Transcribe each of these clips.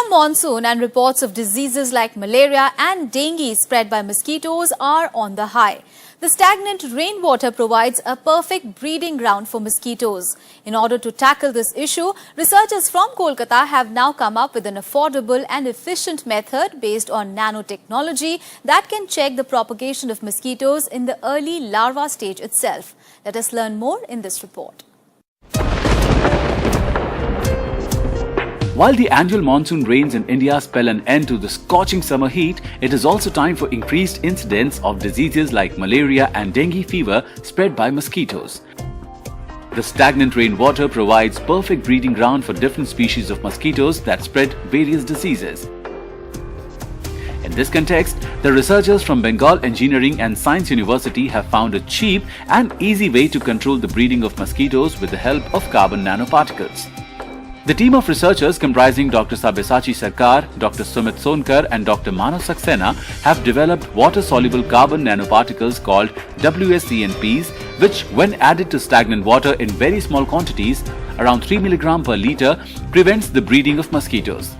annual monsoon and reports of diseases like malaria and dengue spread by mosquitoes are on the high. The stagnant rainwater provides a perfect breeding ground for mosquitoes. In order to tackle this issue, researchers from Kolkata have now come up with an affordable and efficient method based on nanotechnology that can check the propagation of mosquitoes in the early larva stage itself. Let us learn more in this report. While the annual monsoon rains in India spell an end to the scorching summer heat, it is also time for increased incidence of diseases like malaria and dengue fever spread by mosquitoes. The stagnant rainwater provides perfect breeding ground for different species of mosquitoes that spread various diseases. In this context, the researchers from Bengal Engineering and Science University have found a cheap and easy way to control the breeding of mosquitoes with the help of carbon nanoparticles. The team of researchers comprising Dr. Sabyasachi Sarkar, Dr. Sumit Sonkar and Dr. Manav Saxena have developed water-soluble carbon nanoparticles called WSCNPs, which when added to stagnant water in very small quantities, around 3 mg per liter, prevents the breeding of mosquitoes.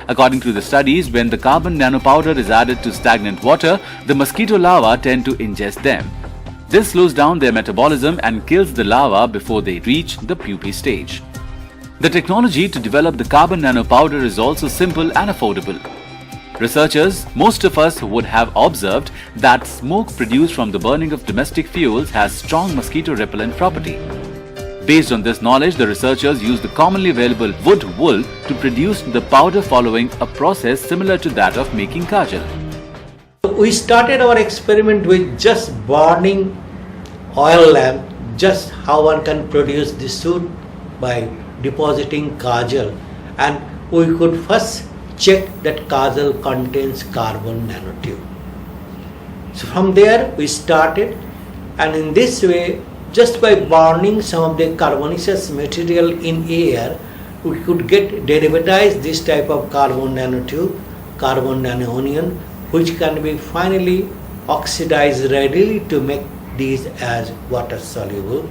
According to the studies, when the carbon nanopowder is added to stagnant water, the mosquito larvae tend to ingest them. This slows down their metabolism and kills the larvae before they reach the pupae stage. The technology to develop the carbon nanopowder is also simple and affordable. Researchers, most of us would have observed that smoke produced from the burning of domestic fuels has strong mosquito repellent property. Based on this knowledge, the researchers used the commonly available wood wool to produce the powder following a process similar to that of making kajal. We started our experiment with just burning oil lamp, just how one can produce this soot by depositing kajal, and we could first check that kajal contains carbon nanotube. So from there we started, and in this way, just by burning some of the carbonaceous material in air, we could get derivatize this type of carbon nanotube, carbon nanoanion, which can be finally oxidized readily to make these as water soluble.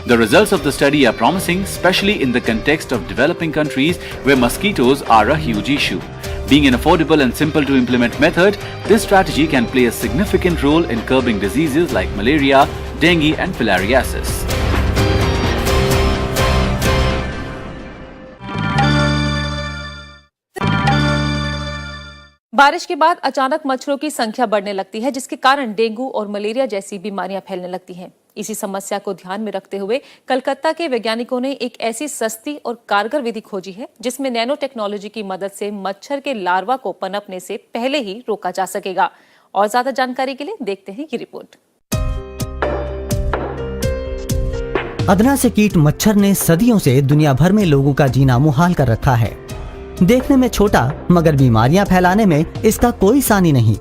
The results of the study are promising, especially in the context of developing countries where mosquitoes are a huge issue. Being an affordable and simple to implement method, this strategy can play a significant role in curbing diseases like malaria, dengue and filariasis. बारिश के बाद अचानक मच्छरों की संख्या बढ़ने लगती है, जिसके कारण डेंगू और मलेरिया जैसी बीमारियां फैलने लगती हैं। इसी समस्या को ध्यान में रखते हुए कलकत्ता के वैज्ञानिकों ने एक ऐसी सस्ती और कारगर विधि खोजी है जिसमें नैनो टेक्नोलॉजी की मदद से मच्छर के लार्वा को पनपने से पहले ही रोका जा सकेगा। और ज्यादा जानकारी के लिए देखते हैं ये रिपोर्ट। अदना से कीट मच्छर ने सदियों से दुनिया भर में लोगों का जीना मुहाल कर रखा है। देखने में छोटा, मगर बीमारियां फैलाने में इसका कोई सानी नहीं।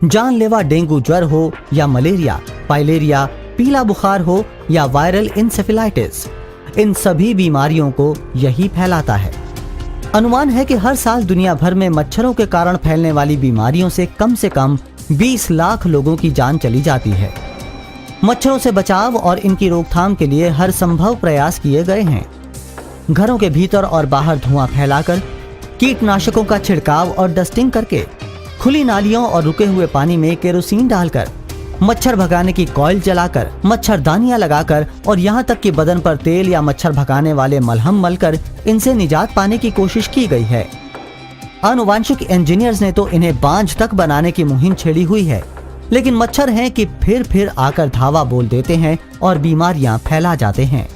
जानलेवा डेंगू ज्वर हो या मलेरिया, पाइलेरिया, पीला बुखार हो या वायरल इंसेफेलाइटिस, इन सभी बीमारियों को यही फैलाता है। अनुमान है कि हर साल दुनिया भर में मच्छरों के कारण फैलने वाली बीमारियों से कम 20 लाख लोगों की जान चली जाती है। मच्छरों से बचाव और इनकी रोकथाम के लिए हर संभव प्रयास किए गए हैं। घरों के भीतर और बाहर धुआं फैलाकर, कीटनाशकों का छिड़काव और डस्टिंग करके, खुली नालियों और रुके हुए पानी में केरोसिन डालकर, मच्छर भगाने की कॉइल जलाकर, मच्छरदानियां लगाकर और यहाँ तक कि बदन पर तेल या मच्छर भगाने वाले मलहम मलकर इनसे निजात पाने की कोशिश की गई है। आनुवांशिक इंजीनियर्स ने तो इन्हें बांझ तक बनाने की मुहिम छेड़ी हुई है, लेकिन मच्छर हैं कि फिर आकर धावा बोल देते हैं और बीमारियां फैला जाते हैं।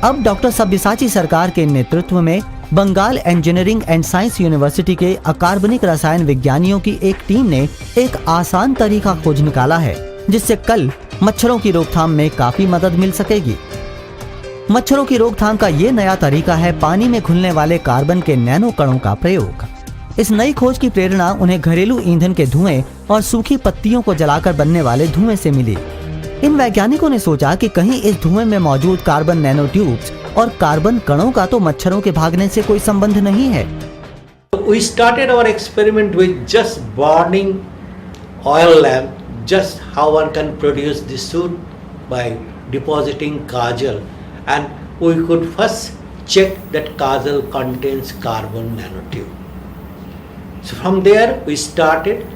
अब डॉक्टर सब्यसाची सरकार के नेतृत्व में Bengal engineering and science university के अकार्बनिक रसायन विज्ञानियों की एक टीम ने एक आसान तरीका खोज निकाला है, जिससे कल मच्छरों की रोकथाम में काफी मदद मिल सकेगी। मच्छरों की रोकथाम का ये नया तरीका है पानी में घुलने वाले कार्बन के नैनो कणों का प्रयोग। इस नई खोज की प्रेरणा उन्हें घरेलू ईंधन के धुएं और सूखी पत्तियों को जलाकर बनने वाले धुएं से मिली। इन वैज्ञानिकों ने सोचा कि कहीं इस धुएं में मौजूद कार्बन नैनो ट्यूब्स और कार्बन कणों का तो मच्छरों के भागने से कोई संबंध नहीं है। We started our experiment with just burning oil lamp, just how one can produce this soot by depositing kajal, and we could first check that kajal contains carbon nanotube. So from there we started,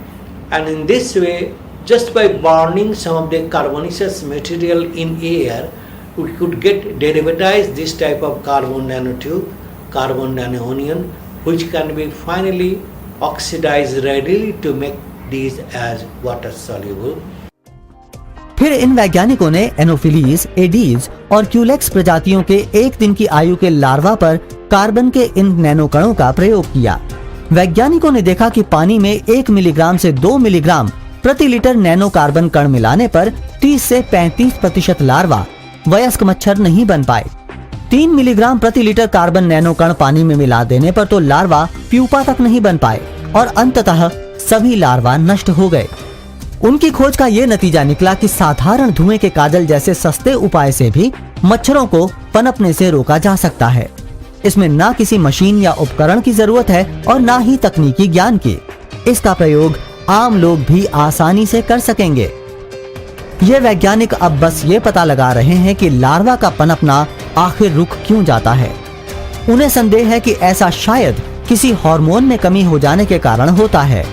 and in this way, just by burning some of the carbonaceous material in air, we could get derivatize this type of carbon nanotube, carbon nanoanion, which can be finally oxidized readily to make these as water soluble. फिर इन वैज्ञानिकों ने anopheles, Aedes और Culex प्रजातियों के 1 दिन की आयु के लार्वा पर कार्बन के इन नैनो कणों का प्रयोग किया। वैज्ञानिकों ने देखा कि पानी में 1 मिलीग्राम से 2 मिलीग्राम प्रति लीटर नैनो कार्बन कण मिलाने पर 30 से 35% लार्वा वयस्क मच्छर नहीं बन पाए। 3 मिलीग्राम प्रति लीटर कार्बन नैनो कण पानी में मिला देने पर तो लार्वा प्यूपा तक नहीं बन पाए और अंततः सभी लार्वा नष्ट हो गए। उनकी खोज का ये नतीजा निकला कि साधारण धुएं के काजल जैसे सस्ते उपाय से भी मच्छरों को पनपने से रोका जा सकता है। इसमें ना किसी मशीन या उपकरण की जरूरत है और ना ही तकनीकी ज्ञान की। इसका प्रयोग आम लोग भी आसानी से कर सकेंगे। ये वैज्ञानिक अब बस ये पता लगा रहे हैं कि लार्वा का पनपना आखिर रुक क्यों जाता है। उन्हें संदेह है कि ऐसा शायद किसी हार्मोन में कमी हो जाने के कारण होता है।